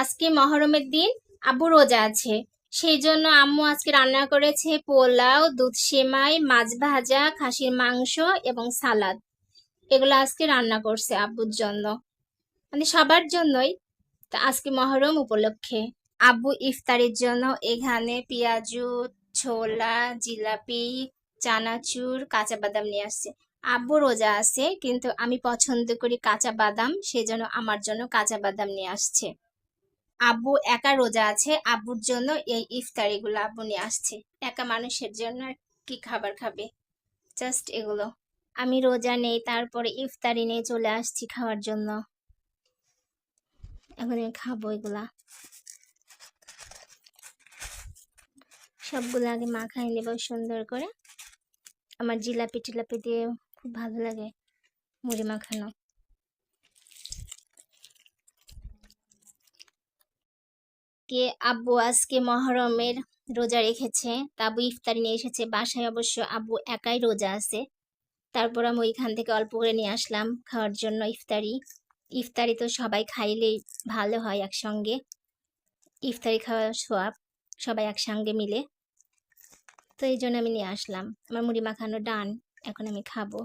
আজকে মহরমের দিন, আব্বু রোজা আছে। সেই জন্য আম্মু আজকে রান্না করেছে পোলাও, দুধ সেমাই, মাছ ভাজা, খাসির মাংস এবং সালাদ। এগুলো আজকে রান্না করছে আব্বুর জন্য, মানে সবার জন্যই। তা আজকে মহরম উপলক্ষে আব্বু ইফতারের জন্য এখানে পেঁয়াজু, ছোলা, জিলাপি, চানাচুর, কাঁচা বাদাম নিয়ে আসছে। আব্বু রোজা আছে, কিন্তু আমি পছন্দ করি কাঁচা বাদাম, সেজন্য আমার জন্য কাঁচা বাদাম নিয়ে আসছে। আব্বু একা রোজা আছে, আব্বুর জন্য এই ইফতারিগুলো আব্বু নিয়ে আসছে। একা মানুষের জন্য আর কি খাবার খাবে, জাস্ট এগুলো। আমি রোজা নেই, তারপরে ইফতারি নিয়ে চলে আসছি খাওয়ার জন্য। এখন আমি খাবো এগুলা, সবগুলো আগে মাখাই নেব সুন্দর করে। আমার জিলাপি টিলাপি দিয়ে খুব ভালো লাগে মুড়ি মাখানো। কে আব্বু আজকে মহরমের রোজা রেখেছে, তা আব্বু ইফতারি নিয়ে এসেছে বাসায়। অবশ্য আব্বু একাই রোজা আছে, তারপর আমি ওইখান থেকে অল্প করে নিয়ে আসলাম খাওয়ার জন্য ইফতারি। ইফতারি তো সবাই খাইলেই ভালো হয় একসঙ্গে, ইফতারি খাওয়া সোয়াব, সবাই একসঙ্গে মিলে। তো এই জন্য আমি নিয়ে আসলাম। আমার মুড়ি মাখানো ডান, এখন আমি খাবো।